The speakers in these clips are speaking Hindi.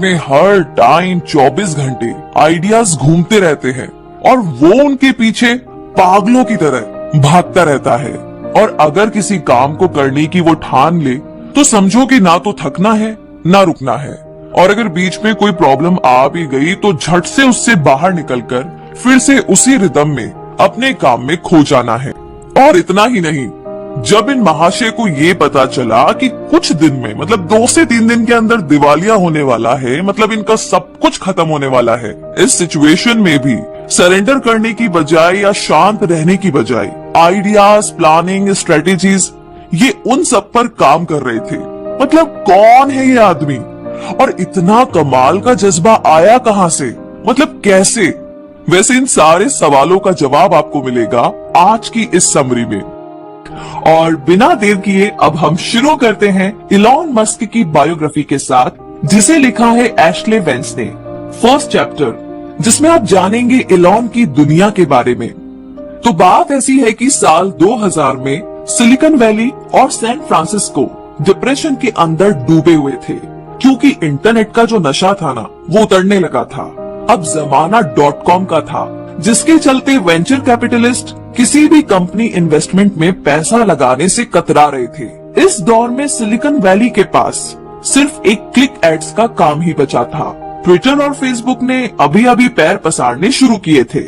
में हर टाइम 24 घंटे आइडियाज घूमते रहते हैं और वो उनके पीछे पागलों की तरह भागता रहता है। और अगर किसी काम को करने की वो ठान ले तो समझो कि ना तो थकना है ना रुकना है, और अगर बीच में कोई प्रॉब्लम आ भी गई तो झट से उससे बाहर निकलकर फिर से उसी रिदम में अपने काम में खो जाना है। और इतना ही नहीं, जब इन महाशय को ये पता चला कि कुछ दिन में मतलब 2 से 3 दिन के अंदर दिवालिया होने वाला है, मतलब इनका सब कुछ खत्म होने वाला है, इस सिचुएशन में भी सरेंडर करने की बजाय या शांत रहने की बजाय आइडियाज, प्लानिंग, स्ट्रेटेजीज, ये उन सब पर काम कर रहे थे। मतलब कौन है ये आदमी और इतना कमाल का जज्बा आया कहां से, मतलब कैसे? वैसे इन सारे सवालों का जवाब आपको मिलेगा आज की इस समरी में। और बिना देर किए अब हम शुरू करते हैं इलॉन मस्क की बायोग्राफी के साथ, जिसे लिखा है एशले वेंस ने। फर्स्ट चैप्टर, जिसमें आप जानेंगे इलॉन की दुनिया के बारे में। तो बात ऐसी है कि साल 2000 में सिलिकॉन वैली और सैन फ्रांसिस्को डिप्रेशन के अंदर डूबे हुए थे, क्योंकि इंटरनेट का जो नशा था ना वो उतरने लगा था। अब जमाना .com का था, जिसके चलते वेंचर कैपिटलिस्ट किसी भी कंपनी इन्वेस्टमेंट में पैसा लगाने से कतरा रहे थे। इस दौर में सिलिकॉन वैली के पास सिर्फ एक क्लिक एड्स का काम ही बचा था। ट्विटर और फेसबुक ने अभी अभी पैर पसारने शुरू किए थे।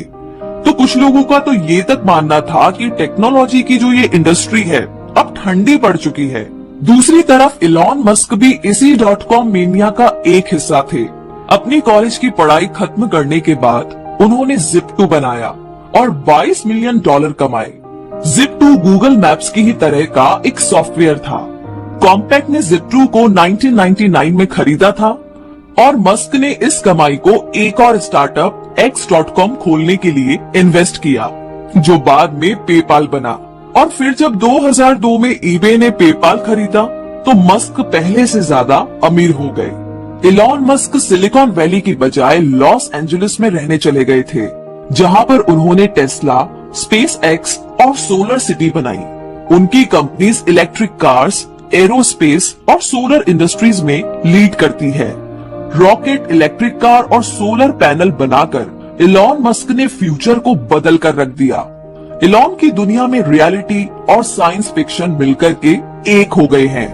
तो कुछ लोगों का तो ये तक मानना था कि टेक्नोलॉजी की जो ये इंडस्ट्री है अब ठंडी पड़ चुकी है। दूसरी तरफ इलॉन मस्क भी इसी .com मेनिया का एक हिस्सा थे। अपनी कॉलेज की पढ़ाई खत्म करने के बाद उन्होंने Zip2 बनाया और $22 मिलियन कमाए। Zip2 गूगल मैप्स की ही तरह का एक सॉफ्टवेयर था। कॉम्पैक्ट ने Zip2 को 1999 में खरीदा था और मस्क ने इस कमाई को एक और स्टार्टअप X.com खोलने के लिए इन्वेस्ट किया, जो बाद में पेपाल बना। और फिर जब 2002 में eBay ने पेपाल खरीदा तो मस्क पहले से ज्यादा अमीर हो गए। इलॉन मस्क सिलिकॉन वैली की बजाय लॉस एंजलिस में रहने चले गए थे, जहां पर उन्होंने टेस्ला, स्पेस एक्स और सोलर सिटी बनाई। उनकी कंपनीज इलेक्ट्रिक कार्स, एरोस्पेस और सोलर इंडस्ट्रीज में लीड करती है। रॉकेट, इलेक्ट्रिक कार और सोलर पैनल बनाकर इलॉन मस्क ने फ्यूचर को बदल कर रख दिया। इलॉन की दुनिया में रियलिटी और साइंस फिक्शन मिलकर के एक हो गए हैं।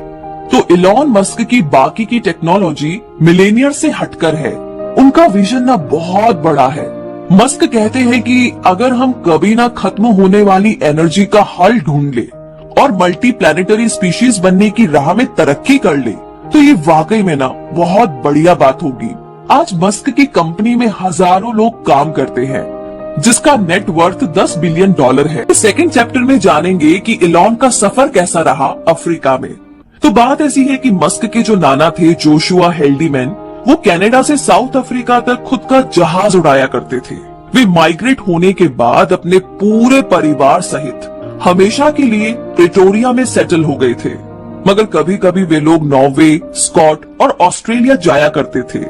तो इलॉन मस्क की बाकी की टेक्नोलॉजी मिलेनियर से हटकर है। उनका विजन ना बहुत बड़ा है। मस्क कहते हैं कि अगर हम कभी ना खत्म होने वाली एनर्जी का हल ढूंढ ले और मल्टी प्लैनेटरी स्पीशीज बनने की राह में तरक्की कर ले तो ये वाकई में ना बहुत बढ़िया बात होगी। आज मस्क की कंपनी में हजारों लोग काम करते हैं, जिसका नेट वर्थ $10 बिलियन है। सेकंड चैप्टर में जानेंगे कि इलॉन का सफर कैसा रहा अफ्रीका में। तो बात ऐसी है कि मस्क के जो नाना थे जोशुआ हेल्डीमैन, वो कनाडा से साउथ अफ्रीका तक खुद का जहाज उड़ाया करते थे। वे माइग्रेट होने के बाद अपने पूरे परिवार सहित हमेशा के लिए प्रिटोरिया में सेटल हो गए थे, मगर कभी कभी वे लोग नॉर्वे, स्कॉट और ऑस्ट्रेलिया जाया करते थे।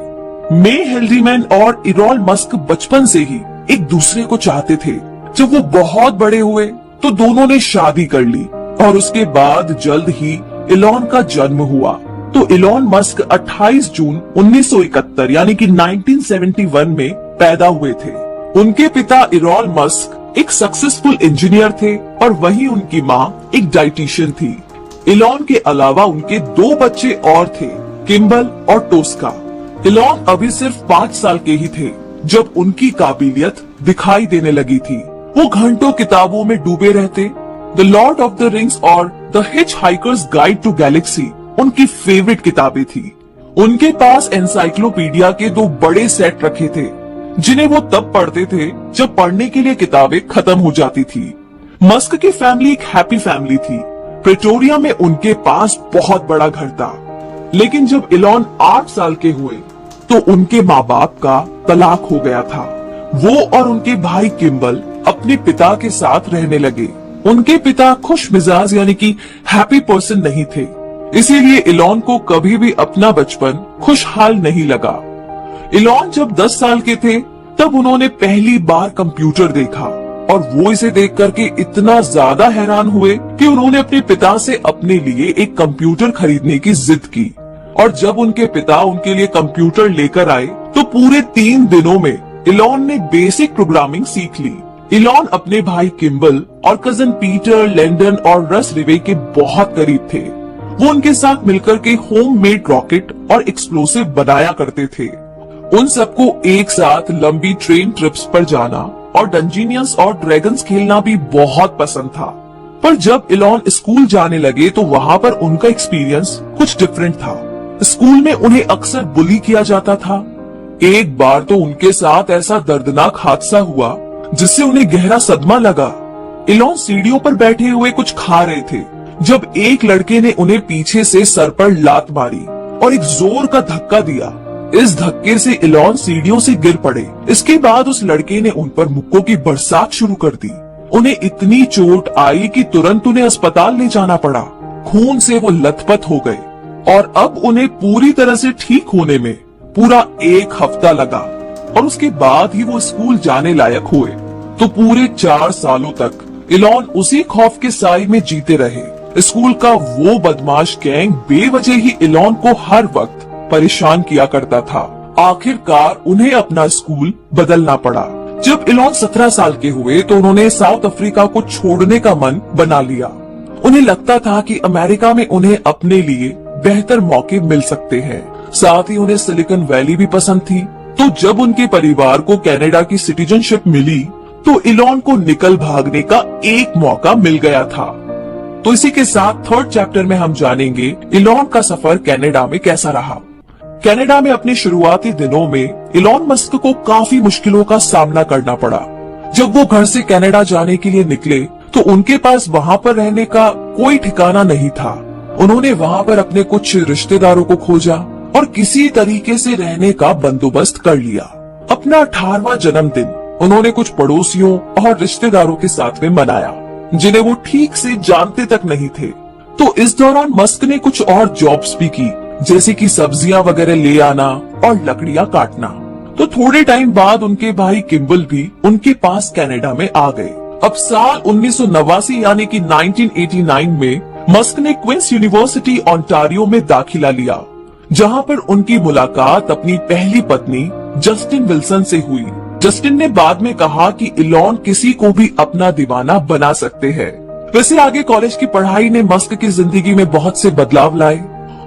मे हेल्डीमैन और इरॉल मस्क बचपन से ही एक दूसरे को चाहते थे। जब वो बहुत बड़े हुए तो दोनों ने शादी कर ली और उसके बाद जल्द ही इलॉन का जन्म हुआ। तो इलॉन मस्क 28 जून 1971 यानी कि 1971 में पैदा हुए थे। उनके पिता इरॉल मस्क एक सक्सेसफुल इंजीनियर थे और वहीं उनकी माँ एक डाइटिशियन थी। इलॉन के अलावा उनके 2 बच्चे और थे, किम्बल और टोस्का। इलॉन अभी सिर्फ 5 साल के ही थे जब उनकी काबिलियत दिखाई देने लगी थी। वो घंटों किताबों में डूबे रहते। The Lord of the Rings और the Hitchhiker's Guide to Galaxy उनकी फेवरेट किताबें थी। उनके पास एनसाइक्लोपीडिया के 2 बड़े सेट रखे थे, जिन्हें वो तब पढ़ते थे जब पढ़ने के लिए किताबें खत्म हो जाती थी। मस्क की फैमिली एक हैप्पी फैमिली थी। प्रिटोरिया में उनके पास बहुत बड़ा घर था, लेकिन जब इलॉन 8 साल के हुए तो उनके माँ बाप का तलाक हो गया था। वो और उनके भाई किम्बल अपने पिता के साथ रहने लगे। उनके पिता खुश मिजाज यानी कि हैप्पी पर्सन नहीं थे, इसीलिए इलॉन को कभी भी अपना बचपन खुशहाल नहीं लगा। इलॉन जब 10 साल के थे तब उन्होंने पहली बार कंप्यूटर देखा और वो इसे देख करके इतना ज्यादा हैरान हुए कि उन्होंने अपने पिता से अपने लिए एक कंप्यूटर खरीदने की जिद की। और जब उनके पिता उनके लिए कंप्यूटर लेकर आए तो पूरे 3 दिनों में इलॉन ने बेसिक प्रोग्रामिंग सीख ली। इलॉन अपने भाई किम्बल और कजन पीटर, लैंडन और रस रिवे के बहुत करीब थे। वो उनके साथ मिलकर के होममेड रॉकेट और एक्सप्लोसिव बनाया करते थे। उन सबको एक साथ लंबी ट्रेन ट्रिप्स पर जाना और डंजीनियंस और ड्रैगन्स खेलना भी बहुत पसंद था। पर जब इलॉन स्कूल जाने लगे तो वहाँ पर उनका एक्सपीरियंस कुछ डिफरेंट था। स्कूल में उन्हें अक्सर बुली किया जाता था। एक बार तो उनके साथ ऐसा दर्दनाक हादसा हुआ जिससे उन्हें गहरा सदमा लगा। इलॉन सीढ़ियों पर बैठे हुए कुछ खा रहे थे जब एक लड़के ने उन्हें पीछे से सर पर लात मारी और एक जोर का धक्का दिया। इस धक्के से इलॉन सीढ़ियों से गिर पड़े। इसके बाद उस लड़के ने उन पर मुक्कों की बरसात शुरू कर दी। उन्हें इतनी चोट आई कि तुरंत उन्हें अस्पताल ले जाना पड़ा। खून से वो लथपथ हो गए और अब उन्हें पूरी तरह से ठीक होने में पूरा 1 हफ्ता लगा और उसके बाद ही वो स्कूल जाने लायक हुए। तो पूरे 4 सालों तक इलॉन उसी खौफ के साए में जीते रहे। स्कूल का वो बदमाश गैंग बेवजह ही इलॉन को हर वक्त परेशान किया करता था। आखिरकार उन्हें अपना स्कूल बदलना पड़ा। जब इलॉन 17 साल के हुए तो उन्होंने साउथ अफ्रीका को छोड़ने का मन बना लिया। उन्हें लगता था कि अमेरिका में उन्हें अपने लिए बेहतर मौके मिल सकते हैं। साथ ही उन्हें सिलिकॉन वैली भी पसंद थी। तो जब उनके परिवार को कनाडा की सिटीजनशिप मिली तो इलॉन को निकल भागने का एक मौका मिल गया था। तो इसी के साथ 3rd चैप्टर में हम जानेंगे इलॉन का सफर कनाडा में कैसा रहा। कनाडा में अपने शुरुआती दिनों में इलॉन मस्क को काफी मुश्किलों का सामना करना पड़ा। जब वो घर से कनाडा जाने के लिए निकले तो उनके पास वहाँ पर रहने का कोई ठिकाना नहीं था। उन्होंने वहाँ पर अपने कुछ रिश्तेदारों को खोजा और किसी तरीके से रहने का बंदोबस्त कर लिया। अपना 18वां जन्मदिन उन्होंने कुछ पड़ोसियों और रिश्तेदारों के साथ में मनाया जिन्हें वो ठीक से जानते तक नहीं थे। तो इस दौरान मस्क ने कुछ और जॉब्स भी की, जैसे कि सब्जियां वगैरह ले आना और लकड़ियां काटना। तो थोड़े टाइम बाद उनके भाई किम्बल भी उनके पास कनाडा में आ गए। अब साल 1989 यानी कि 1989 में मस्क ने क्वींस यूनिवर्सिटी ओंटारियो में दाखिला लिया, जहां पर उनकी मुलाकात अपनी पहली पत्नी जस्टिन विल्सन से हुई। जस्टिन ने बाद में कहा कि इलॉन किसी को भी अपना दीवाना बना सकते हैं। वैसे आगे कॉलेज की पढ़ाई ने मस्क की जिंदगी में बहुत से बदलाव लाए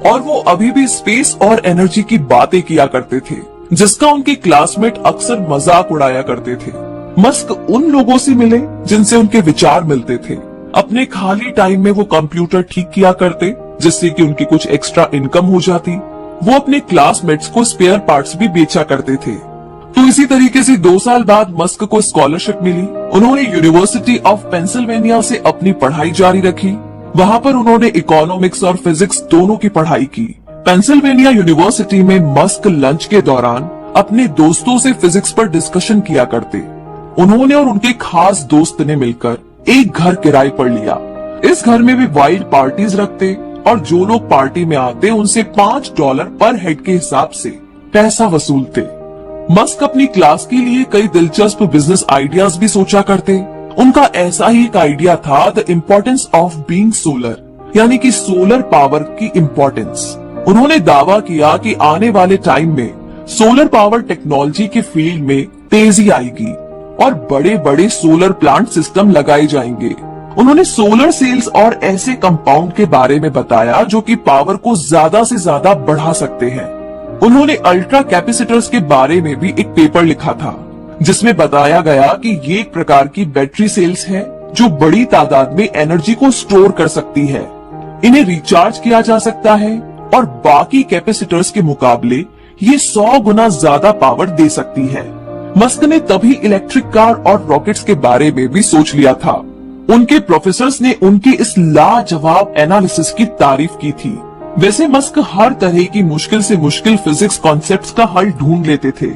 और वो अभी भी स्पेस और एनर्जी की बातें किया करते थे, जिसका उनके क्लासमेट अक्सर मजाक उड़ाया करते थे। मस्क उन लोगों से मिले जिनसे उनके विचार मिलते थे। अपने खाली टाइम में वो कंप्यूटर ठीक किया करते, जिससे कि उनकी कुछ एक्स्ट्रा इनकम हो जाती। वो अपने क्लासमेट्स को स्पेयर पार्ट्स भी बेचा करते थे। तो इसी तरीके से 2 साल बाद मस्क को स्कॉलरशिप मिली। उन्होंने यूनिवर्सिटी ऑफ पेंसिल्वेनिया से अपनी पढ़ाई जारी रखी। वहाँ पर उन्होंने इकोनॉमिक्स और फिजिक्स दोनों की पढ़ाई की। पेंसिल्वेनिया यूनिवर्सिटी में मस्क लंच के दौरान अपने दोस्तों से फिजिक्स पर डिस्कशन किया करते। उन्होंने और उनके खास दोस्त ने मिलकर एक घर किराए पर लिया। इस घर में भी वाइल्ड पार्टीज रखते और जो लोग पार्टी में आते उनसे $5 पर हेड के हिसाब से पैसा वसूलते। मस्क अपनी क्लास के लिए कई दिलचस्प बिजनेस आइडियाज भी सोचा करते। उनका ऐसा ही एक आइडिया था, the importance of being solar, यानी कि सोलर पावर की इम्पोर्टेंस। उन्होंने दावा किया कि आने वाले टाइम में सोलर पावर टेक्नोलॉजी के फील्ड में तेजी आएगी और बड़े बड़े सोलर प्लांट सिस्टम लगाए जाएंगे। उन्होंने सोलर सेल्स और ऐसे कंपाउंड के बारे में बताया जो कि पावर को ज्यादा से ज्यादा बढ़ा सकते हैं। उन्होंने अल्ट्रा कैपेसिटर्स के बारे में भी एक पेपर लिखा था, जिसमें बताया गया कि ये एक प्रकार की बैटरी सेल्स है जो बड़ी तादाद में एनर्जी को स्टोर कर सकती है। इन्हें रिचार्ज किया जा सकता है और बाकी कैपेसिटर्स के मुकाबले ये 100 गुना ज्यादा पावर दे सकती है। मस्क ने तभी इलेक्ट्रिक कार और रॉकेट्स के बारे में भी सोच लिया था। उनके प्रोफेसर्स ने उनके इस लाजवाब एनालिसिस की तारीफ की थी। वैसे मस्क हर तरह की मुश्किल से मुश्किल फिजिक्स कॉन्सेप्ट्स का हल ढूंढ लेते थे।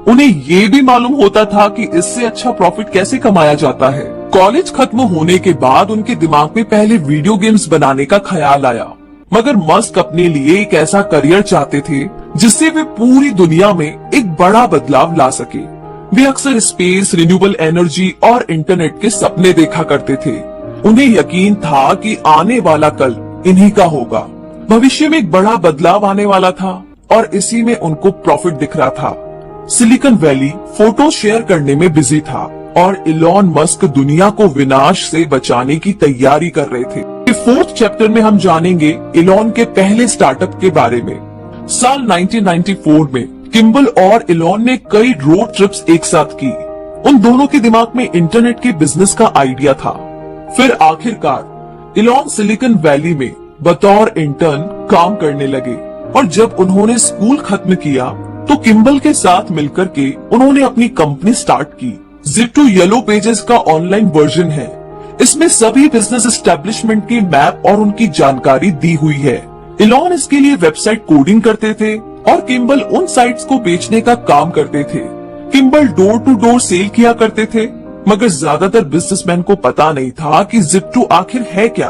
उन्हें ये भी मालूम होता था कि इससे अच्छा प्रॉफिट कैसे कमाया जाता है। कॉलेज खत्म होने के बाद उनके दिमाग में पहले वीडियो गेम्स बनाने का ख्याल आया, मगर मस्क अपने लिए एक ऐसा करियर चाहते थे जिससे वे पूरी दुनिया में एक बड़ा बदलाव ला सके। वे अक्सर स्पेस, रिन्यूएबल एनर्जी और इंटरनेट के सपने देखा करते थे। उन्हें यकीन था कि आने वाला कल इन्हीं का होगा। भविष्य में एक बड़ा बदलाव आने वाला था और इसी में उनको प्रॉफिट दिख रहा था। सिलिकॉन वैली फोटो शेयर करने में बिजी था और इलॉन मस्क दुनिया को विनाश से बचाने की तैयारी कर रहे थे। 4th चैप्टर में हम जानेंगे इलॉन के पहले स्टार्टअप के बारे में। साल 1994 में किम्बल और इलॉन ने कई रोड ट्रिप्स एक साथ की। उन दोनों के दिमाग में इंटरनेट के बिजनेस का आइडिया था। फिर आखिरकार इलॉन सिलिकॉन वैली में बतौर इंटर्न काम करने लगे और जब उन्होंने स्कूल खत्म किया तो किम्बल के साथ मिलकर के उन्होंने अपनी कंपनी स्टार्ट की। Zip2 येलो पेजेस का ऑनलाइन वर्जन है। इसमें सभी बिजनेस एस्टेब्लिशमेंट के मैप और उनकी जानकारी दी हुई है। इलॉन इसके लिए वेबसाइट कोडिंग करते थे और किम्बल उन साइट्स को बेचने का काम करते थे। Kimbal door to door sale किया करते थे, मगर ज्यादातर बिजनेसमैन को पता नहीं था कि Zip2 आखिर है क्या।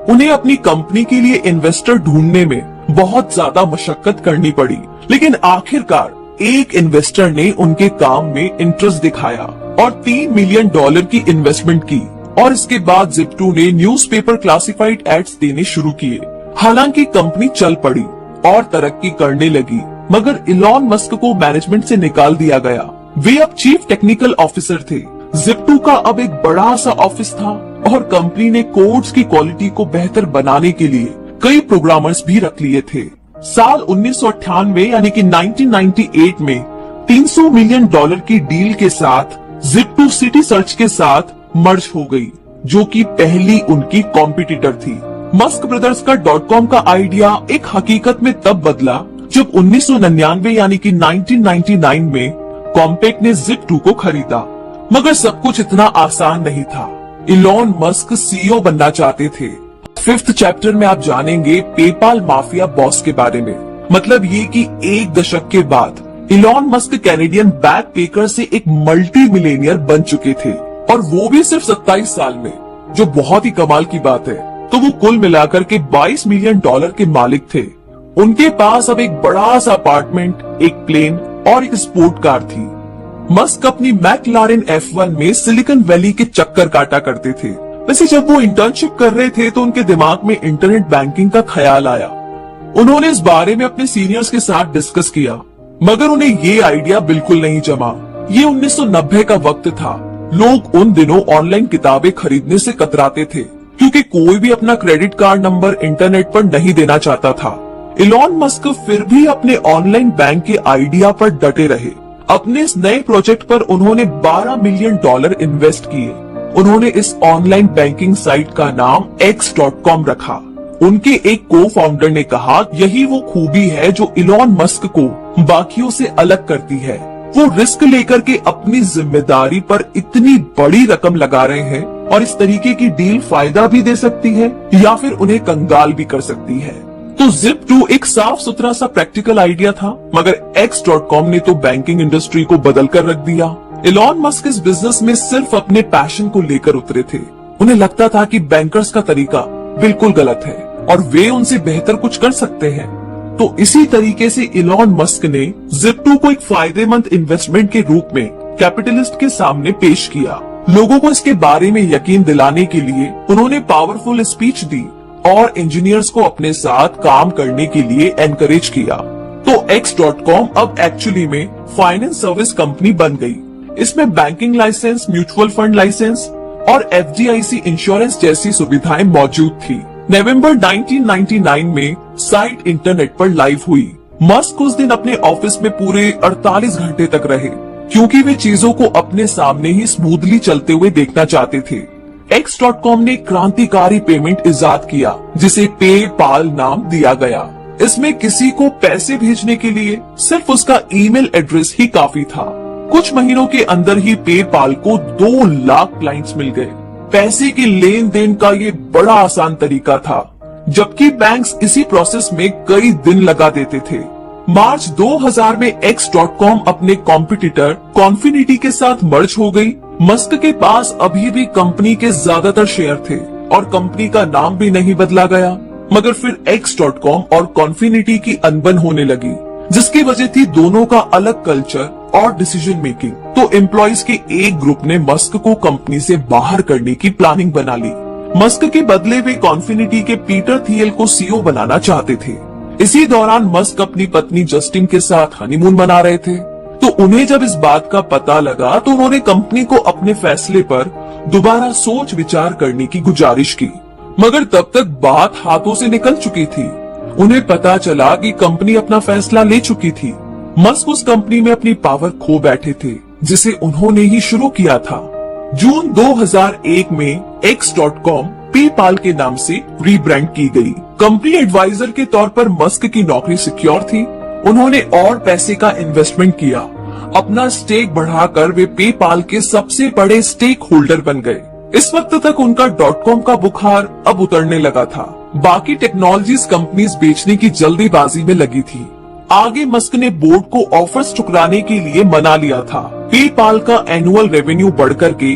उन्हें अपनी कंपनी के लिए इन्वेस्टर ढूंढने में बहुत ज्यादा मशक्कत करनी पड़ी, लेकिन आखिरकार एक इन्वेस्टर ने उनके काम में इंटरेस्ट दिखाया और $3 मिलियन की इन्वेस्टमेंट की और इसके बाद Zip2 ने न्यूज़पेपर क्लासिफाइड एड्स देने शुरू किए। हालांकि कंपनी चल पड़ी और तरक्की करने लगी, मगर इलॉन मस्क को मैनेजमेंट से निकाल दिया गया। वे अब चीफ टेक्निकल ऑफिसर थे। Zip2 का अब एक बड़ा सा ऑफिस था और कंपनी ने कोड्स की क्वालिटी को बेहतर बनाने के लिए कई प्रोग्रामर्स भी रख लिए थे। साल 1998 यानी कि 1998 में $300 मिलियन की डील के साथ Zip2 सिटी सर्च के साथ मर्ज हो गई, जो कि पहली उनकी कॉम्पिटिटर थी। मस्क ब्रदर्स का .com का आइडिया एक हकीकत में तब बदला जब 1999 यानी कि 1999 में कॉम्पैक्ट ने Zip2 को खरीदा। मगर सब कुछ इतना आसान नहीं था। इलॉन मस्क सीईओ बनना चाहते थे। 5th चैप्टर में आप जानेंगे पेपाल माफिया बॉस के बारे में। मतलब ये कि एक दशक के बाद Elon Musk Canadian bag picker से एक मल्टी मिलेनियर बन चुके थे और वो भी सिर्फ 27 साल में, जो बहुत ही कमाल की बात है। तो वो कुल मिलाकर के $22 मिलियन के मालिक थे। उनके पास अब एक बड़ा सा अपार्टमेंट, एक प्लेन और एक स्पोर्ट कार थी। मस्क अपनी मैकलारेन F1 में सिलिकॉन वैली के चक्कर काटा करते थे। वैसे जब वो इंटर्नशिप कर रहे थे तो उनके दिमाग में इंटरनेट बैंकिंग का ख्याल आया। उन्होंने इस बारे में अपने सीनियर्स के साथ डिस्कस किया, मगर उन्हें ये आइडिया बिल्कुल नहीं जमा। ये 1990 का वक्त था। लोग उन दिनों ऑनलाइन किताबें खरीदने से कतराते थे क्योंकि कोई भी अपना क्रेडिट कार्ड नंबर इंटरनेट पर नहीं देना चाहता था। इलॉन मस्क फिर भी अपने ऑनलाइन बैंक के आइडिया पर डटे रहे। अपने इस नए प्रोजेक्ट पर उन्होंने $12 मिलियन इन्वेस्ट किए। उन्होंने इस ऑनलाइन बैंकिंग साइट का नाम X.com रखा। उनके एक को फाउंडर ने कहा, यही वो खूबी है जो इलॉन मस्क को बाकियों से अलग करती है। वो रिस्क लेकर के अपनी जिम्मेदारी पर इतनी बड़ी रकम लगा रहे हैं और इस तरीके की डील फायदा भी दे सकती है या फिर उन्हें कंगाल भी कर सकती है। तो Zip2 एक साफ सुथरा सा प्रैक्टिकल आइडिया था, मगर X.com ने तो बैंकिंग इंडस्ट्री को बदल कर रख दिया। इलॉन मस्क इस बिजनेस में सिर्फ अपने पैशन को लेकर उतरे थे। उन्हें लगता था कि बैंकर्स का तरीका बिल्कुल गलत है और वे उनसे बेहतर कुछ कर सकते हैं। तो इसी तरीके से इलॉन मस्क ने Zip2 को एक फायदेमंद इन्वेस्टमेंट के रूप में कैपिटलिस्ट के सामने पेश किया। लोगों को इसके बारे में यकीन दिलाने के लिए उन्होंने पावरफुल स्पीच दी और इंजीनियर्स को अपने साथ काम करने के लिए एनकरेज किया। तो X.com अब एक्चुअली में फाइनेंस सर्विस कंपनी बन गई। इसमें banking licence, mutual fund licence और FDIC इंश्योरेंस जैसी सुविधाएं मौजूद थी। नवंबर 1999 में साइट इंटरनेट पर लाइव हुई। मस्क उस दिन अपने ऑफिस में पूरे 48 घंटे तक रहे क्योंकि वे चीजों को अपने सामने ही स्मूथली चलते हुए देखना चाहते थे। X.com ने क्रांतिकारी पेमेंट इजाद किया जिसे पेपाल नाम दिया गया। इसमें किसी को पैसे भेजने के लिए सिर्फ उसका ईमेल एड्रेस ही काफी था। कुछ महीनों के अंदर ही पेपाल को 2 लाख क्लाइंट्स मिल गए। पैसे के लेन देन का ये बड़ा आसान तरीका था, जबकि बैंक्स इसी प्रोसेस में कई दिन लगा देते थे। मार्च 2000 में X.com अपने कॉम्पिटिटर कॉन्फिनिटी के साथ मर्ज हो गई। मस्क के पास अभी भी कंपनी के ज्यादातर शेयर थे और कंपनी का नाम भी नहीं बदला गया, मगर फिर X.com और कॉन्फिनिटी की अनबन होने लगी, जिसकी वजह थी दोनों का अलग कल्चर और डिसीजन मेकिंग। तो एम्प्लॉइज के एक ग्रुप ने मस्क को कंपनी से बाहर करने की प्लानिंग बना ली। मस्क के बदले वे कॉन्फिनिटी के पीटर थियल को सीईओ बनाना चाहते थे। इसी दौरान मस्क अपनी पत्नी जस्टिन के साथ हनीमून मना रहे थे। तो उन्हें जब इस बात का पता लगा तो उन्होंने कंपनी को अपने फैसले पर दोबारा सोच विचार करने की गुजारिश की, मगर तब तक बात हाथों से निकल चुकी थी। उन्हें पता चला कि कंपनी अपना फैसला ले चुकी थी। मस्क उस कंपनी में अपनी पावर खो बैठे थे जिसे उन्होंने ही शुरू किया था। जून 2001 में X.com पेपाल के नाम से रीब्रांड की गई। कंपनी एडवाइजर के तौर पर मस्क की नौकरी सिक्योर थी। उन्होंने और पैसे का इन्वेस्टमेंट किया। अपना स्टेक बढ़ाकर वे पेपाल के सबसे बड़े स्टेक होल्डर बन गए। इस वक्त तक उनका .com का बुखार अब उतरने लगा था। बाकी टेक्नोलॉजीज कंपनीज बेचने की जल्दीबाजी में लगी थी। आगे मस्क ने बोर्ड को ऑफर्स ठुकराने के लिए मना लिया था। पेपाल का एनुअल रेवेन्यू बढ़कर के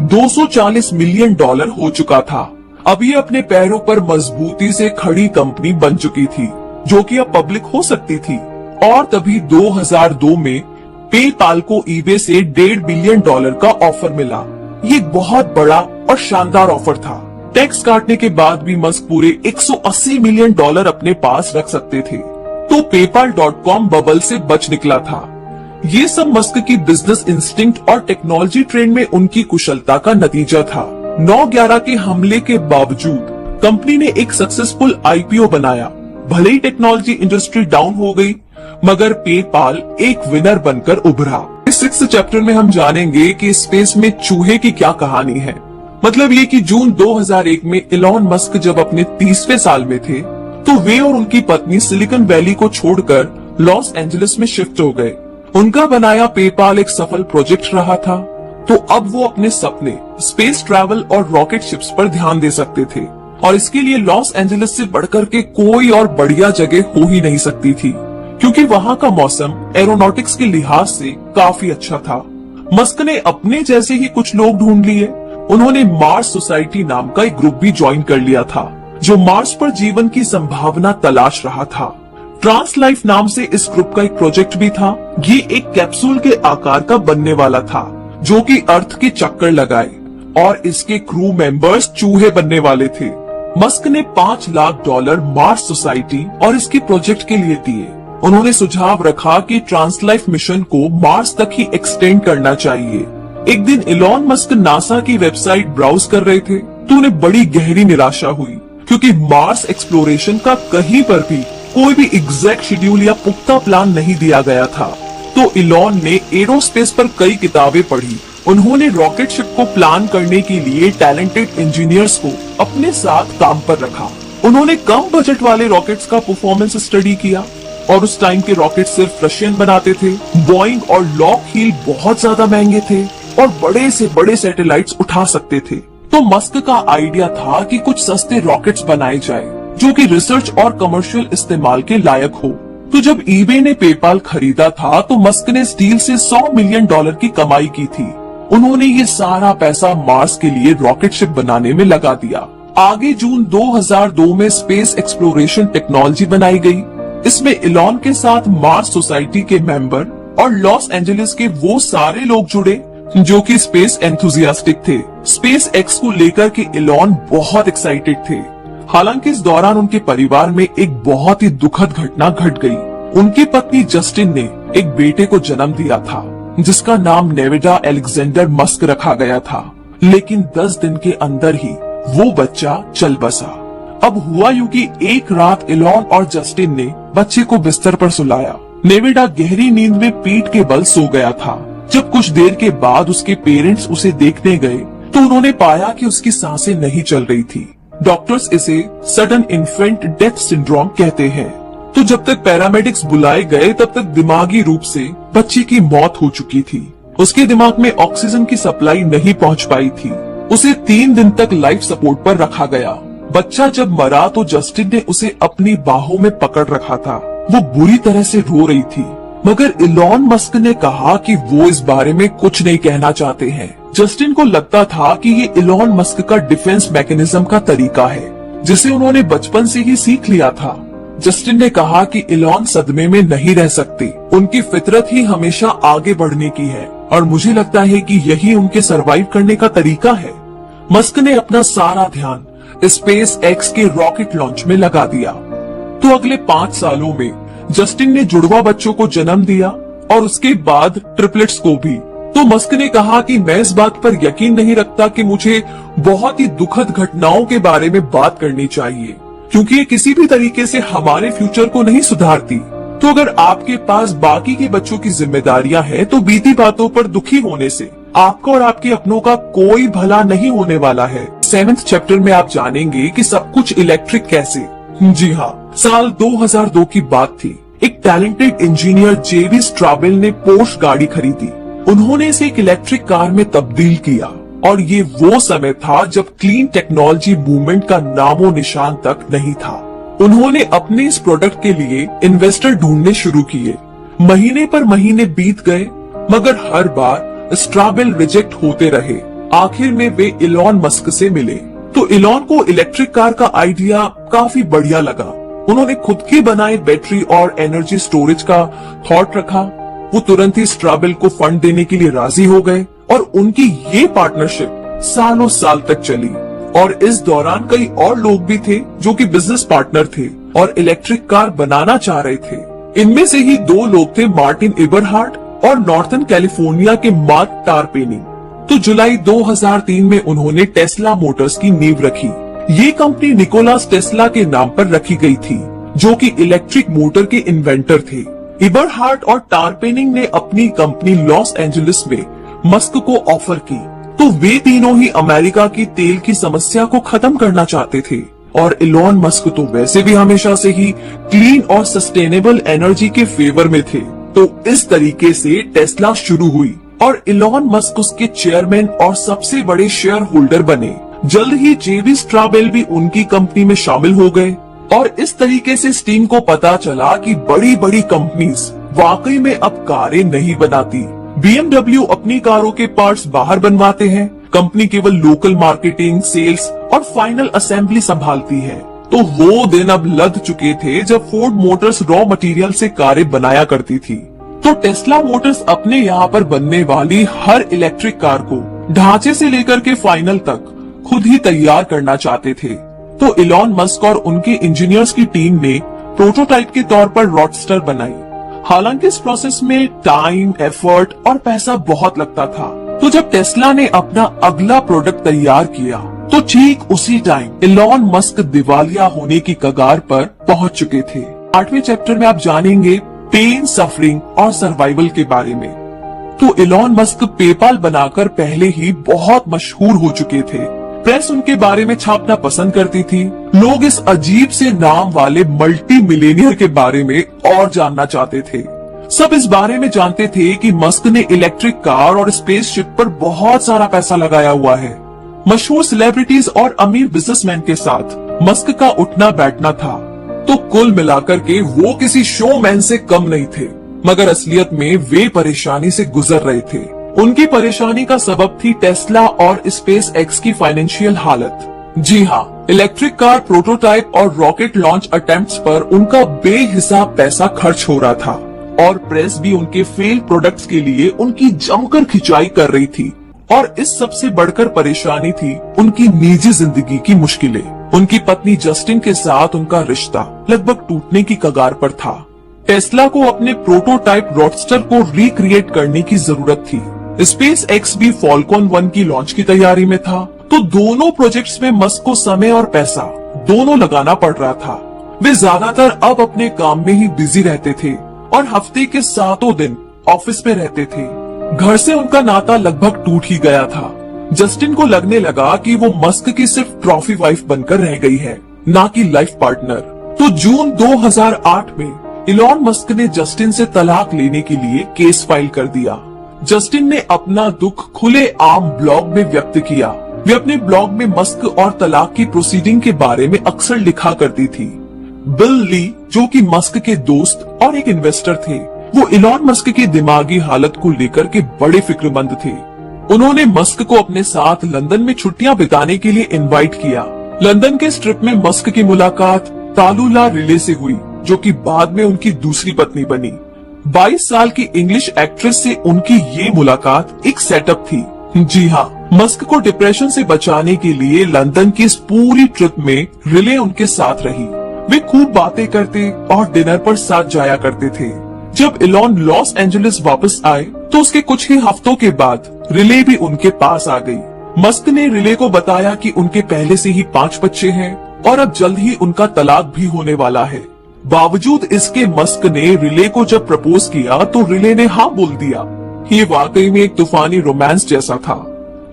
$240 मिलियन हो चुका था। अब ये अपने पैरों पर मजबूती से खड़ी कंपनी बन चुकी थी, जो कि अब पब्लिक हो सकती थी। और तभी 2002 में पेपाल को ईबे से $1.5 बिलियन का ऑफर मिला। ये एक बहुत बड़ा और शानदार ऑफर था। टैक्स काटने के बाद भी मस्क पूरे $180 मिलियन अपने पास रख सकते थे। तो PayPal.com बबल से बच निकला था। ये सब मस्क की बिजनेस इंस्टिंक्ट और टेक्नोलॉजी ट्रेंड में उनकी कुशलता का नतीजा था। 9/11 के हमले के बावजूद कंपनी ने एक सक्सेसफुल IPO बनाया। भले ही टेक्नोलॉजी इंडस्ट्री डाउन हो गई, मगर पेपाल एक विनर बनकर उभरा। इस 6th चैप्टर में हम जानेंगे कि स्पेस में चूहे की क्या कहानी है। मतलब ये कि जून 2001 में इलॉन मस्क जब अपने 30वें साल में थे, तो वे और उनकी पत्नी सिलिकॉन वैली को छोड़कर लॉस एंजलिस में शिफ्ट हो गए। उनका बनाया पेपाल एक सफल प्रोजेक्ट रहा था, तो अब वो अपने सपने स्पेस ट्रैवल और रॉकेट शिप्स पर ध्यान दे सकते थे। और इसके लिए लॉस एंजलिस से बढ़कर के कोई और बढ़िया जगह हो ही नहीं सकती थी, क्योंकि वहाँ का मौसम एरोनॉटिक्स के लिहाज से काफी अच्छा था। मस्क ने अपने जैसे ही कुछ लोग ढूंढ लिए। उन्होंने मार्स सोसाइटी नाम का एक ग्रुप भी ज्वाइन कर लिया था, जो मार्स पर जीवन की संभावना तलाश रहा था। ट्रांस लाइफ नाम से इस ग्रुप का एक प्रोजेक्ट भी था। ये एक कैप्सूल के आकार का बनने वाला था, जो कि अर्थ के चक्कर लगाए, और इसके क्रू मेंबर्स चूहे बनने वाले थे। मस्क ने $5 लाख मार्स सोसाइटी और इसके प्रोजेक्ट के लिए दिए। उन्होंने सुझाव रखा कि ट्रांसलाइफ मिशन को मार्स तक ही एक्सटेंड करना चाहिए। एक दिन इलॉन मस्क नासा की वेबसाइट ब्राउज कर रहे थे, तो उन्हें बड़ी गहरी निराशा हुई, क्योंकि मार्स एक्सप्लोरेशन का कहीं पर भी कोई भी एग्जैक्ट शेड्यूल या पुख्ता प्लान नहीं दिया गया था। तो इलॉन ने एरोस्पेस पर कई किताबें पढ़ी। उन्होंने रॉकेट शिप को प्लान करने के लिए टैलेंटेड इंजीनियर्स को अपने साथ काम पर रखा। उन्होंने कम बजट वाले रॉकेट्स का परफॉर्मेंस स्टडी किया, और उस टाइम के रॉकेट सिर्फ रशियन बनाते थे। बोइंग और लॉकहीड बहुत ज्यादा महंगे थे और बड़े से बड़े सैटेलाइट्स उठा सकते थे। तो मस्क का आइडिया था कि कुछ सस्ते रॉकेट्स बनाए जाए, जो कि रिसर्च और कमर्शियल इस्तेमाल के लायक हो। तो जब ईबे ने पेपाल खरीदा था, तो मस्क ने स्टील से $100 मिलियन की कमाई की थी। उन्होंने ये सारा पैसा मार्स के लिए रॉकेट शिप बनाने में लगा दिया। आगे जून 2002 में स्पेस एक्सप्लोरेशन टेक्नोलॉजी बनाई गई। इसमें इलॉन के साथ मार्स सोसाइटी के मेंबर और लॉस एंजलिस के वो सारे लोग जुड़े जो कि स्पेस एंथुजियास्टिक थे। स्पेस एक्स को लेकर के इलॉन बहुत एक्साइटेड थे। हालांकि इस दौरान उनके परिवार में एक बहुत ही दुखद घटना घट गई। उनकी पत्नी जस्टिन ने एक बेटे को जन्म दिया था, जिसका नाम नेवेडा एलेक्जेंडर मस्क रखा गया था। लेकिन 10 दिन के अंदर ही वो बच्चा चल बसा। अब हुआ यूं कि एक रात इलॉन और जस्टिन ने बच्चे को बिस्तर पर सुलाया। नेवेडा गहरी नींद में पीठ के बल सो गया था। जब कुछ देर के बाद उसके पेरेंट्स उसे देखने गए, तो उन्होंने पाया कि उसकी सांसें नहीं चल रही थी। डॉक्टर्स इसे सडन इन्फेंट डेथ सिंड्रोम कहते हैं। तो जब तक पैरामेडिक्स बुलाए गए, तब तक दिमागी रूप से बच्चे की मौत हो चुकी थी। उसके दिमाग में ऑक्सीजन की सप्लाई नहीं पहुंच पाई थी। उसे 3 दिन तक लाइफ सपोर्ट पर रखा गया। बच्चा जब मरा तो जस्टिन ने उसे अपनी बाहों में पकड़ रखा था। वो बुरी तरह से रो रही थी, मगर इलॉन मस्क ने कहा कि वो इस बारे में कुछ नहीं कहना चाहते हैं। जस्टिन को लगता था कि ये इलॉन मस्क का डिफेंस मैकेनिज्म का तरीका है, जिसे उन्होंने बचपन से ही सीख लिया था। जस्टिन ने कहा कि इलॉन सदमे में नहीं रह सकते। उनकी फितरत ही हमेशा आगे बढ़ने की है, और मुझे लगता है कि यही उनके सरवाइव करने का तरीका है। मस्क ने अपना सारा ध्यान स्पेस एक्स के रॉकेट लॉन्च में लगा दिया। तो अगले 5 सालों में जस्टिन ने जुड़वा बच्चों को जन्म दिया और उसके बाद ट्रिपलेट्स को भी। तो मस्क ने कहा कि मैं इस बात पर यकीन नहीं रखता कि मुझे बहुत ही दुखद घटनाओं के बारे में बात करनी चाहिए, क्योंकि ये किसी भी तरीके से हमारे फ्यूचर को नहीं सुधारती। तो अगर आपके पास बाकी के बच्चों की जिम्मेदारियां हैं, तो बीती बातों पर दुखी होने से आपका और आपके अपनों का कोई भला नहीं होने वाला है। 7th चैप्टर में आप जानेंगे कि सब कुछ इलेक्ट्रिक कैसे। जी हाँ, साल 2002 की बात थी। एक टैलेंटेड इंजीनियर जेवी स्ट्राबेल ने पोर्श गाड़ी खरीदी। उन्होंने इसे एक इलेक्ट्रिक कार में तब्दील किया और ये वो समय था जब क्लीन टेक्नोलॉजी मूवमेंट का नामो निशान तक नहीं था। उन्होंने अपने इस प्रोडक्ट के लिए इन्वेस्टर ढूंढने शुरू किए। महीने पर महीने बीत गए, मगर हर बार स्ट्राबेल रिजेक्ट होते रहे। आखिर में वे इलॉन मस्क से मिले। तो इलॉन को इलेक्ट्रिक कार का आइडिया काफी बढ़िया लगा। उन्होंने खुद के बनाए बैटरी और एनर्जी स्टोरेज का थॉट रखा। वो तुरंत ही स्ट्राबेल को फंड देने के लिए राजी हो गए और उनकी ये पार्टनरशिप सालों साल तक चली। और इस दौरान कई और लोग भी थे जो कि बिजनेस पार्टनर थे और इलेक्ट्रिक कार बनाना चाह रहे थे। इनमें से ही 2 लोग थे, मार्टिन इबरहार्ट और नॉर्थर्न कैलिफोर्निया के मार्क टारपेनी। तो जुलाई 2003 में उन्होंने टेस्ला मोटर्स की नींव रखी। ये कंपनी निकोलास टेस्ला के नाम पर रखी गई थी, जो कि इलेक्ट्रिक मोटर के इन्वेंटर थे। इबरहार्ट और टारपेनिंग ने अपनी कंपनी लॉस एंजलिस में मस्क को ऑफर की। तो वे तीनों ही अमेरिका की तेल की समस्या को खत्म करना चाहते थे और इलॉन मस्क तो वैसे भी हमेशा से ही क्लीन और सस्टेनेबल एनर्जी के फेवर में थे। तो इस तरीके से टेस्ला शुरू हुई और इलॉन मस्क उसके चेयरमैन और सबसे बड़े शेयर होल्डर बने। जल्द ही जेवी स्ट्राबेल भी उनकी कंपनी में शामिल हो गए और इस तरीके से स्टीम को पता चला कि बड़ी बड़ी कंपनीज वाकई में अब कारें नहीं बनाती। BMW अपनी कारों के पार्ट्स बाहर बनवाते हैं, कंपनी केवल लोकल मार्केटिंग, सेल्स और फाइनल असेंबली संभालती है। तो वो दिन अब लद चुके थे जब फोर्ड मोटर्स रॉ मटेरियल से कारें बनाया करती थी। तो टेस्ला मोटर्स अपने यहाँ पर बनने वाली हर इलेक्ट्रिक कार को ढांचे से लेकर के फाइनल तक खुद ही तैयार करना चाहते थे। तो इलॉन मस्क और उनके इंजीनियर्स की टीम ने प्रोटोटाइप के तौर पर रॉडस्टर बनाई। हालांकि इस प्रोसेस में टाइम, एफर्ट और पैसा बहुत लगता था। तो जब टेस्ला ने अपना अगला प्रोडक्ट तैयार किया, तो ठीक उसी टाइम इलॉन मस्क दिवालिया होने की कगार पर पहुंच चुके थे। 8वें चैप्टर में आप जानेंगे पेन, सफरिंग और सर्वाइवल के बारे में। तो इलॉन मस्क पेपाल बनाकर पहले ही बहुत मशहूर हो चुके थे। प्रेस उनके बारे में छापना पसंद करती थी। लोग इस अजीब से नाम वाले मल्टी मिलेनियर के बारे में और जानना चाहते थे। सब इस बारे में जानते थे कि मस्क ने इलेक्ट्रिक कार और स्पेसशिप पर बहुत सारा पैसा लगाया हुआ है। मशहूर सेलिब्रिटीज और अमीर बिजनेसमैन के साथ मस्क का उठना बैठना था। तो कुल मिलाकर के वो किसी शोमैन से कम नहीं थे, मगर असलियत में वे परेशानी से गुजर रहे थे। उनकी परेशानी का सबब थी टेस्ला और स्पेस एक्स की फाइनेंशियल हालत। जी हाँ, इलेक्ट्रिक कार प्रोटोटाइप और रॉकेट लॉन्च अटेम्प्ट्स पर उनका बेहिसाब पैसा खर्च हो रहा था और प्रेस भी उनके फेल प्रोडक्ट्स के लिए उनकी जमकर खिंचाई कर रही थी। और इस सबसे बढ़कर परेशानी थी उनकी निजी जिंदगी की मुश्किलें। उनकी पत्नी जस्टिन के साथ उनका रिश्ता लगभग टूटने की कगार पर था। टेस्ला को अपने प्रोटोटाइप रॉडस्टर को रिक्रिएट करने की जरूरत थी। स्पेस एक्स भी फॉल्कन 1 की लॉन्च की तैयारी में था। तो दोनों प्रोजेक्ट्स में मस्क को समय और पैसा दोनों लगाना पड़ रहा था। वे ज्यादातर अब अपने काम में ही बिजी रहते थे और हफ्ते के 7 दिन ऑफिस में रहते थे। घर से उनका नाता लगभग टूट ही गया था। जस्टिन को लगने लगा कि वो मस्क की सिर्फ ट्रॉफी वाइफ बनकर रह गई है, ना कि लाइफ पार्टनर। तो जून 2008 में इलॉन मस्क ने जस्टिन से तलाक लेने के लिए केस फाइल कर दिया। जस्टिन ने अपना दुख खुले आम ब्लॉग में व्यक्त किया। वे अपने ब्लॉग में मस्क और तलाक की प्रोसीडिंग के बारे में अक्सर लिखा करती थी। बिल ली, जो कि मस्क के दोस्त और एक इन्वेस्टर थे, वो इलॉन मस्क की दिमागी हालत को लेकर के बड़े फिक्रमंद थे। उन्होंने मस्क को अपने साथ लंदन में छुट्टियां बिताने के लिए इनवाइट किया। लंदन के स्ट्रिप में मस्क की मुलाकात तालुला रिले से हुई, जो कि बाद में उनकी दूसरी पत्नी बनी। 22 साल की इंग्लिश एक्ट्रेस से उनकी ये मुलाकात एक सेटअप थी। जी हाँ, मस्क को डिप्रेशन से बचाने के लिए लंदन की इस पूरी ट्रिप में रिले उनके साथ रही। वे खूब बातें करते और डिनर पर साथ जाया करते थे। जब इलॉन लॉस एंजलिस वापस आए तो उसके कुछ ही हफ्तों के बाद रिले भी उनके पास आ गई। मस्क ने रिले को बताया कि उनके पहले से ही 5 बच्चे हैं और अब जल्द ही उनका तलाक भी होने वाला है। बावजूद इसके मस्क ने रिले को जब प्रपोज किया तो रिले ने हाँ बोल दिया। ये वाकई में एक तूफानी रोमांस जैसा था।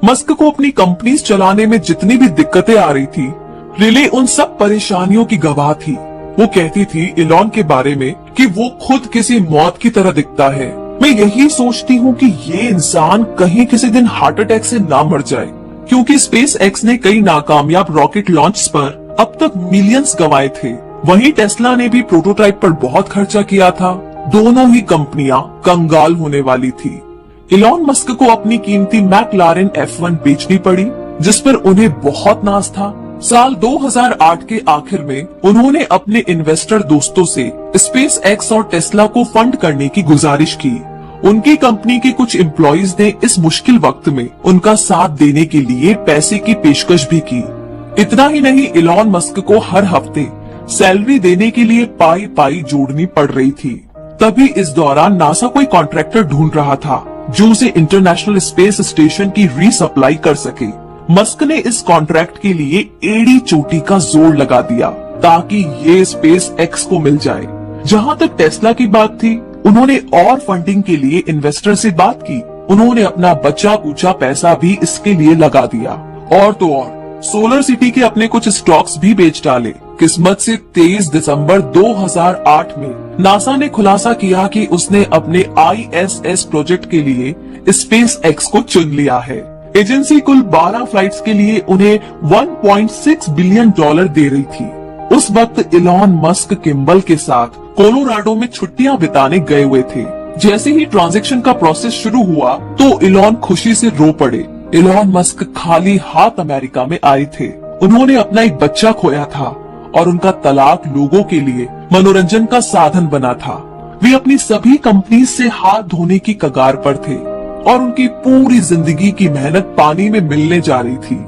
मस्क को अपनी कंपनीज चलाने में जितनी भी दिक्कतें आ रही थी, रिले उन सब परेशानियों की गवाह थी। वो कहती थी इलॉन के बारे में कि वो खुद किसी मौत की तरह दिखता है। मैं यही सोचती हूँ कि ये इंसान कहीं किसी दिन हार्ट अटैक से ना मर जाए, क्योंकि स्पेस एक्स ने कई नाकामयाब रॉकेट लॉन्च पर अब तक मिलियंस गंवाए थे। वहीं टेस्ला ने भी प्रोटोटाइप पर बहुत खर्चा किया था। दोनों ही कंपनियां कंगाल होने वाली थी। इलॉन मस्क को अपनी कीमती मैकलारेन F1 बेचनी पड़ी, जिस पर उन्हें बहुत नाज था। साल 2008 के आखिर में उन्होंने अपने इन्वेस्टर दोस्तों से स्पेस एक्स और टेस्ला को फंड करने की गुजारिश की। उनकी कंपनी के कुछ एम्प्लॉइज ने इस मुश्किल वक्त में उनका साथ देने के लिए पैसे की पेशकश भी की। इतना ही नहीं, इलॉन मस्क को हर हफ्ते सैलरी देने के लिए पाई पाई जोड़नी पड़ रही थी। तभी इस दौरान नासा कोई कॉन्ट्रैक्टर ढूंढ रहा था जो उसे इंटरनेशनल स्पेस स्टेशन की रीसप्लाई कर सके। मस्क ने इस कॉन्ट्रैक्ट के लिए एड़ी चोटी का जोर लगा दिया ताकि ये स्पेस एक्स को मिल जाए। जहाँ तक टेस्ला की बात थी, उन्होंने और फंडिंग के लिए इन्वेस्टर से बात की। उन्होंने अपना बचा कुचा पैसा भी इसके लिए लगा दिया। और तो और सोलर सिटी के अपने कुछ स्टॉक्स भी बेच डाले। किस्मत से 23 दिसंबर 2008 में नासा ने खुलासा किया कि उसने अपने ISS प्रोजेक्ट के लिए स्पेस एक्स को चुन लिया है। एजेंसी कुल 12 फ्लाइट्स के लिए उन्हें $1.6 बिलियन दे रही थी। उस वक्त इलॉन मस्क किम्बल के साथ कोलोराडो में छुट्टियां बिताने गए हुए थे। जैसे ही ट्रांजैक्शन का प्रोसेस शुरू हुआ तो इलॉन खुशी से रो पड़े। इलॉन मस्क खाली हाथ अमेरिका में आए थे। उन्होंने अपना एक बच्चा खोया था और उनका तलाक लोगों के लिए मनोरंजन का साधन बना था। वे अपनी सभी कंपनी से हाथ धोने की कगार पर थे और उनकी पूरी जिंदगी की मेहनत पानी में मिलने जा रही थी।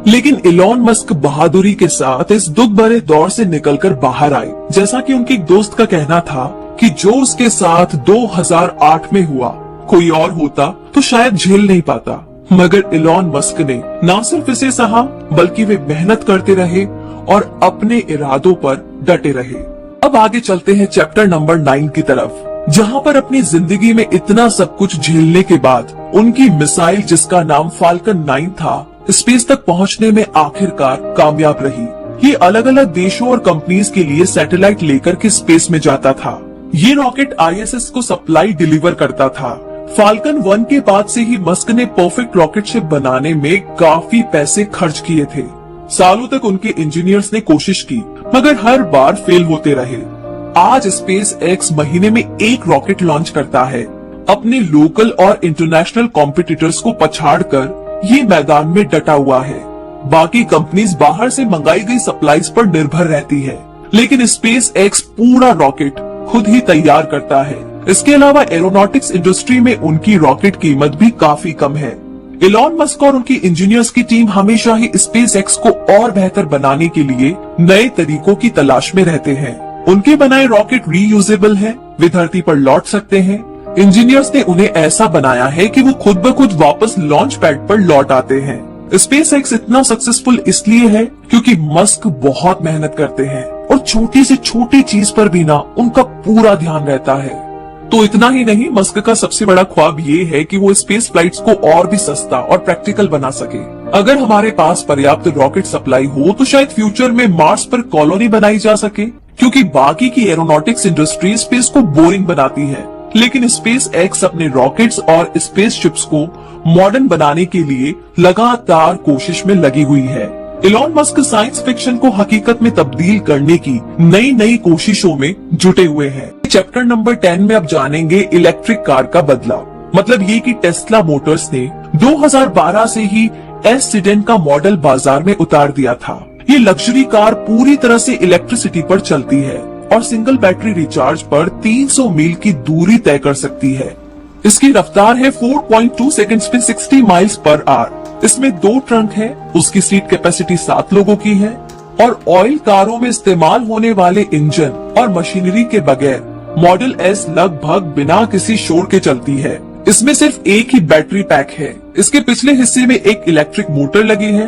लेकिन इलॉन मस्क बहादुरी के साथ इस दुख भरे दौर से निकलकर बाहर आए। जैसा कि उनके एक दोस्त का कहना था कि जो उसके साथ 2008 में हुआ, कोई और होता तो शायद झेल नहीं पाता। मगर इलॉन मस्क ने न सिर्फ इसे सहा, बल्कि वे मेहनत करते रहे और अपने इरादों पर डटे रहे। अब आगे चलते हैं चैप्टर नंबर 9 की तरफ, जहाँ पर अपनी जिंदगी में इतना सब कुछ झेलने के बाद उनकी मिसाइल, जिसका नाम फाल्कन 9 था, स्पेस तक पहुँचने में आखिरकार कामयाब रही। ये अलग अलग देशों और कंपनीज के लिए सैटेलाइट लेकर के स्पेस में जाता था। ये रॉकेट ISS को सप्लाई डिलीवर करता था। फाल्कन 1 के बाद से ही मस्क ने परफेक्ट रॉकेट शिप बनाने में काफी पैसे खर्च किए थे। सालों तक उनके इंजीनियर्स ने कोशिश की, मगर हर बार फेल होते रहे। आज स्पेस एक्स महीने में 1 रॉकेट लॉन्च करता है। अपने लोकल और इंटरनेशनल कॉम्पिटिटर्स को पछाड़कर ये मैदान में डटा हुआ है। बाकी कंपनीज बाहर से मंगाई गई सप्लाईज पर निर्भर रहती है, लेकिन स्पेस एक्स पूरा रॉकेट खुद ही तैयार करता है। इसके अलावा एरोनॉटिक्स इंडस्ट्री में उनकी रॉकेट कीमत भी काफी कम है। इलॉन मस्क और उनकी इंजीनियर्स की टीम हमेशा ही स्पेस एक्स को और बेहतर बनाने के लिए नए तरीकों की तलाश में रहते हैं। उनके बनाए रॉकेट रीयूजेबल है, वे धरती पर लौट सकते हैं। इंजीनियर्स ने उन्हें ऐसा बनाया है कि वो खुद ब खुद वापस लॉन्च पैड पर लौट आते हैं। स्पेस एक्स इतना सक्सेसफुल इसलिए है क्योंकि मस्क बहुत मेहनत करते हैं और छोटी से छोटी चीज पर भी ना उनका पूरा ध्यान रहता है। तो इतना ही नहीं, मस्क का सबसे बड़ा ख्वाब ये है कि वो स्पेस फ्लाइट्स को और भी सस्ता और प्रैक्टिकल बना सके। अगर हमारे पास पर्याप्त रॉकेट सप्लाई हो तो शायद फ्यूचर में मार्स पर कॉलोनी बनाई जा सके, क्योंकि बाकी की एरोनॉटिक्स इंडस्ट्री स्पेस को बोरिंग बनाती है। लेकिन स्पेस एक्स अपने रॉकेट्स और स्पेस शिप्स को मॉडर्न बनाने के लिए लगातार कोशिश में लगी हुई है। इलॉन मस्क साइंस फिक्शन को हकीकत में तब्दील करने की नई नई कोशिशों में जुटे हुए हैं। चैप्टर नंबर 10 में अब जानेंगे इलेक्ट्रिक कार का बदलाव। मतलब ये कि टेस्ला मोटर्स ने 2012 से ही एस सीडेन का मॉडल बाजार में उतार दिया था। ये लग्जरी कार पूरी तरह से इलेक्ट्रिसिटी पर चलती है और सिंगल बैटरी रिचार्ज पर 300 मील की दूरी तय कर सकती है। इसकी रफ्तार है 4.2 सेकंड्स में 60 माइल्स पर आवर। इसमें 2 ट्रंक है, उसकी सीट कैपेसिटी 7 लोगों की है और ऑयल कारों में इस्तेमाल होने वाले इंजन और मशीनरी के बगैर मॉडल एस लगभग बिना किसी शोर के चलती है। इसमें सिर्फ एक ही बैटरी पैक है। इसके पिछले हिस्से में एक इलेक्ट्रिक मोटर लगी है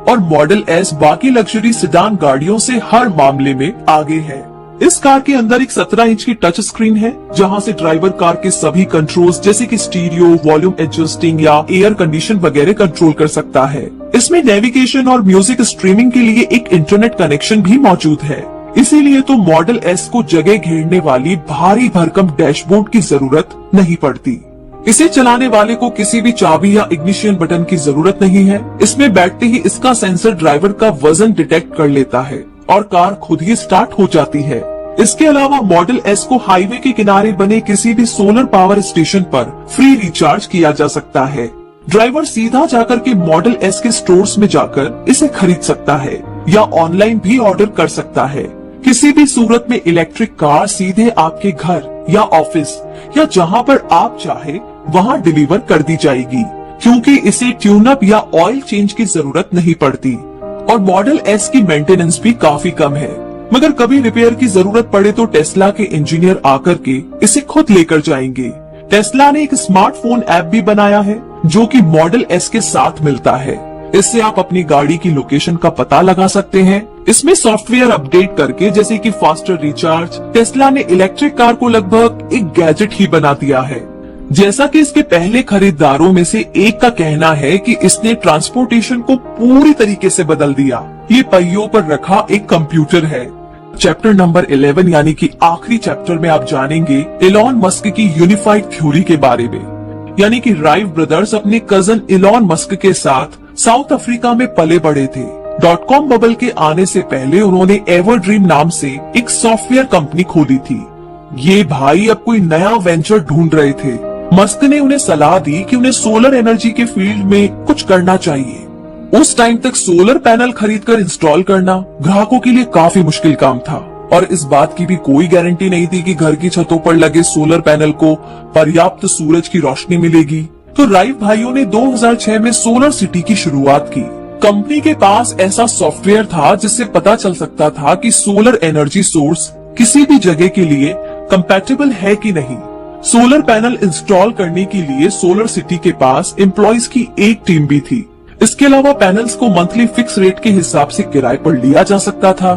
और मॉडल एस बाकी लग्जरी सेडान गाड़ियों से हर मामले में आगे है। इस कार के अंदर एक 17 इंच की टच स्क्रीन है, जहां से ड्राइवर कार के सभी कंट्रोल्स जैसे कि स्टीरियो, वॉल्यूम एडजस्टिंग या एयर कंडीशन वगैरह कंट्रोल कर सकता है। इसमें नेविगेशन और म्यूजिक स्ट्रीमिंग के लिए एक इंटरनेट कनेक्शन भी मौजूद है। इसीलिए तो मॉडल एस को जगह घेरने वाली भारी भरकम डैशबोर्ड की जरूरत नहीं पड़ती। इसे चलाने वाले को किसी भी चाबी या इग्निशन बटन की जरूरत नहीं है। इसमें बैठते ही इसका सेंसर ड्राइवर का वजन डिटेक्ट कर लेता है और कार खुद ही स्टार्ट हो जाती है। इसके अलावा मॉडल एस को हाईवे के किनारे बने किसी भी सोलर पावर स्टेशन पर फ्री रिचार्ज किया जा सकता है। ड्राइवर सीधा जाकर के मॉडल एस के स्टोर्स में जाकर इसे खरीद सकता है या ऑनलाइन भी ऑर्डर कर सकता है। किसी भी सूरत में इलेक्ट्रिक कार सीधे आपके घर या ऑफिस या जहां पर आप चाहे वहां डिलीवर कर दी जाएगी, क्योंकि इसे ट्यूनअप या ऑयल चेंज की जरूरत नहीं पड़ती और मॉडल एस की मेंटेनेंस भी काफी कम है। मगर कभी रिपेयर की जरूरत पड़े तो टेस्ला के इंजीनियर आकर के इसे खुद लेकर जाएंगे। टेस्ला ने एक स्मार्टफोन ऐप भी बनाया है जो कि मॉडल एस के साथ मिलता है। इससे आप अपनी गाड़ी की लोकेशन का पता लगा सकते हैं। इसमें सॉफ्टवेयर अपडेट करके जैसे कि फास्टर रिचार्ज, टेस्ला ने इलेक्ट्रिक कार को लगभग एक गैजेट ही बना दिया है। जैसा कि इसके पहले खरीदारों में से एक का कहना है कि इसने ट्रांसपोर्टेशन को पूरी तरीके से बदल दिया। ये पहियों पर रखा एक कंप्यूटर है। चैप्टर नंबर 11 यानी कि आखिरी चैप्टर में आप जानेंगे इलॉन मस्क की यूनिफाइड थ्योरी के बारे में। यानी कि राइव ब्रदर्स अपने कजन इलॉन मस्क के साथ साउथ अफ्रीका में पले बड़े थे। .com बबल के आने से पहले उन्होंने एवरड्रीम नाम से एक सॉफ्टवेयर कंपनी खोली थी। ये भाई अब कोई नया वेंचर ढूंढ रहे थे। मस्क ने उन्हें सलाह दी कि उन्हें सोलर एनर्जी के फील्ड में कुछ करना चाहिए। उस टाइम तक सोलर पैनल खरीदकर इंस्टॉल करना ग्राहकों के लिए काफी मुश्किल काम था और इस बात की भी कोई गारंटी नहीं थी कि घर की छतों पर लगे सोलर पैनल को पर्याप्त सूरज की रोशनी मिलेगी। तो राइव भाइयों ने 2006 में सोलर सिटी की शुरुआत की। कंपनी के पास ऐसा सॉफ्टवेयर था जिससे पता चल सकता था कि सोलर एनर्जी सोर्स किसी भी जगह के लिए कंपैटिबल है कि नहीं। सोलर पैनल इंस्टॉल करने के लिए सोलर सिटी के पास एम्प्लॉइज की एक टीम भी थी। इसके अलावा पैनल्स को मंथली फिक्स रेट के हिसाब से किराए पर लिया जा सकता था।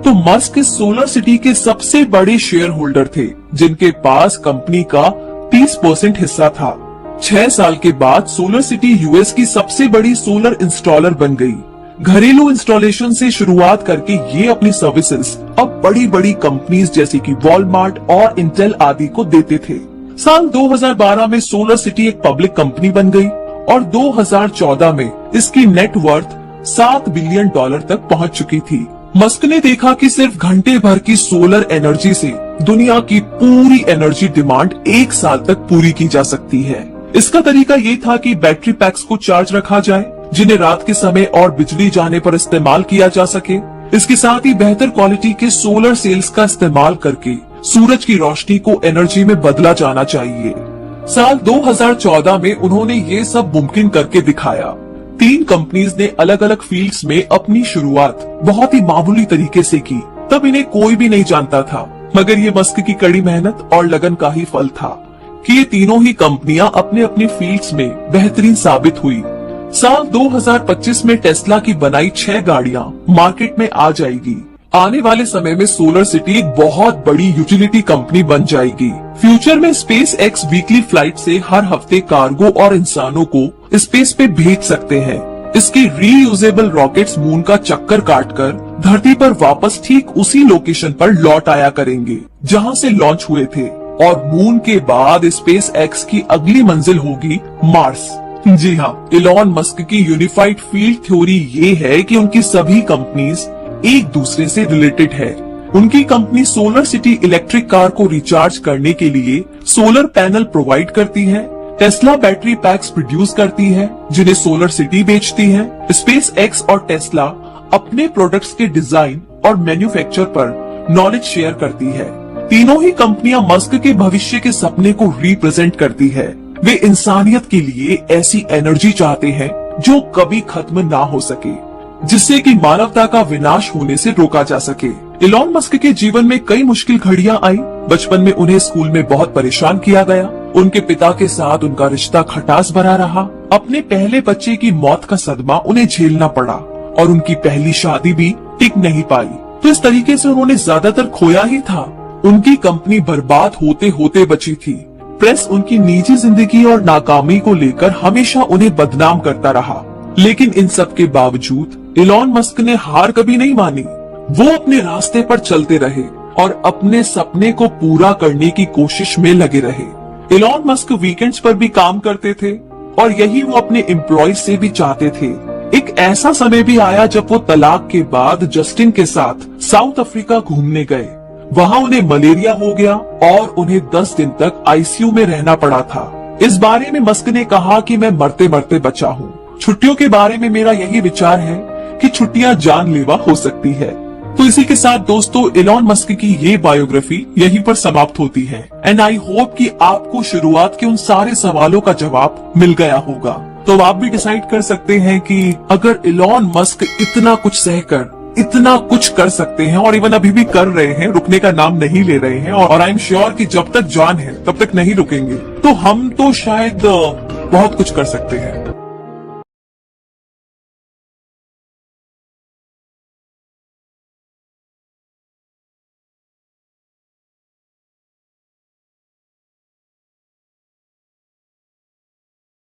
तो मस्क इस सोलर सिटी के सबसे बड़े शेयर होल्डर थे, जिनके पास कंपनी का 30% हिस्सा था। 6 साल के बाद सोलर सिटी यूएस की सबसे बड़ी सोलर इंस्टॉलर बन गई। घरेलू इंस्टॉलेशन से शुरुआत करके ये अपनी सर्विसेज अब बड़ी बड़ी कंपनीज जैसे कि वॉलमार्ट और इंटेल आदि को देते थे। साल 2012 में सोलर सिटी एक पब्लिक कंपनी बन गई और 2014 में इसकी नेटवर्थ $7 बिलियन तक पहुंच चुकी थी। मस्क ने देखा कि सिर्फ घंटे भर की सोलर एनर्जी से दुनिया की पूरी एनर्जी डिमांड 1 साल तक पूरी की जा सकती है। इसका तरीका ये था कि बैटरी पैक्स को चार्ज रखा जाए, जिन्हें रात के समय और बिजली जाने पर इस्तेमाल किया जा सके। इसके साथ ही बेहतर क्वालिटी के सोलर सेल्स का इस्तेमाल करके सूरज की रोशनी को एनर्जी में बदला जाना चाहिए। साल 2014 में उन्होंने ये सब मुमकिन करके दिखाया। 3 कंपनीज ने अलग अलग फील्ड्स में अपनी शुरुआत बहुत ही मामूली तरीके से की। तब इन्हें कोई भी नहीं जानता था, मगर ये मस्क की कड़ी मेहनत और लगन का ही फल था कि ये तीनों ही कंपनियां अपने अपने फील्ड्स में बेहतरीन साबित हुई। साल 2025 में टेस्ला की बनाई 6 गाड़ियां मार्केट में आ जाएगी। आने वाले समय में सोलर सिटी एक बहुत बड़ी यूटिलिटी कंपनी बन जाएगी। फ्यूचर में स्पेस एक्स वीकली फ्लाइट से हर हफ्ते कार्गो और इंसानों को स्पेस पे भेज सकते हैं। इसके रीयूजेबल रॉकेट्स मून का चक्कर काटकर धरती पर वापस ठीक उसी लोकेशन पर लौट आया करेंगे जहां से लॉन्च हुए थे। और मून के बाद स्पेस एक्स की अगली मंजिल होगी मार्स। जी हाँ, इलॉन मस्क की यूनिफाइड फील्ड थ्योरी ये है कि उनकी सभी कंपनीज एक दूसरे से रिलेटेड है। उनकी company solar city electric car को रिचार्ज करने के लिए सोलर पैनल प्रोवाइड करती है। टेस्ला बैटरी पैक्स प्रोड्यूस करती है, जिन्हें सोलर सिटी बेचती है। स्पेस एक्स और टेस्ला अपने प्रोडक्ट्स के डिजाइन और मैन्युफैक्चर पर नॉलेज शेयर करती है। तीनों ही कंपनियां मस्क के भविष्य के सपने को रिप्रेजेंट करती है। वे इंसानियत के लिए ऐसी एनर्जी चाहते हैं जो कभी खत्म ना हो सके, जिससे कि मानवता का विनाश होने से रोका जा सके। इलॉन मस्क के जीवन में कई मुश्किल घड़ियां आई। बचपन में उन्हें स्कूल में बहुत परेशान किया गया। उनके पिता के साथ उनका रिश्ता खटास भरा रहा। अपने पहले बच्चे की मौत का सदमा उन्हें झेलना पड़ा और उनकी पहली शादी भी टिक नहीं पाई। तो इस तरीके से उन्होंने ज्यादातर खोया ही था। उनकी कंपनी बर्बाद होते होते बची थी। प्रेस उनकी निजी जिंदगी और नाकामी को लेकर हमेशा उन्हें बदनाम करता रहा। लेकिन इन सब के बावजूद इलॉन मस्क ने हार कभी नहीं मानी। वो अपने रास्ते पर चलते रहे और अपने सपने को पूरा करने की कोशिश में लगे रहे। इलॉन मस्क वीकेंड्स पर भी काम करते थे और यही वो अपने एम्प्लॉयज से भी चाहते थे। एक ऐसा समय भी आया जब वो तलाक के बाद जस्टिन के साथ साउथ अफ्रीका घूमने गए। वहाँ उन्हें मलेरिया हो गया और उन्हें 10 दिन तक आईसीयू में रहना पड़ा था। इस बारे में मस्क ने कहा कि मैं मरते मरते बचा हूँ। छुट्टियों के बारे में मेरा यही विचार है कि छुट्टियां जानलेवा हो सकती है। तो इसी के साथ दोस्तों इलॉन मस्क की ये बायोग्राफी यहीं पर समाप्त होती है। एंड आई होप कि आपको शुरुआत के उन सारे सवालों का जवाब मिल गया होगा। तो आप भी डिसाइड कर सकते हैं कि अगर इलॉन मस्क इतना कुछ सहकर इतना कुछ कर सकते हैं और इवन अभी भी कर रहे हैं, रुकने का नाम नहीं ले रहे हैं और आई एम श्योर कि जब तक जान है तब तक नहीं रुकेंगे, तो हम तो शायद बहुत कुछ कर सकते हैं।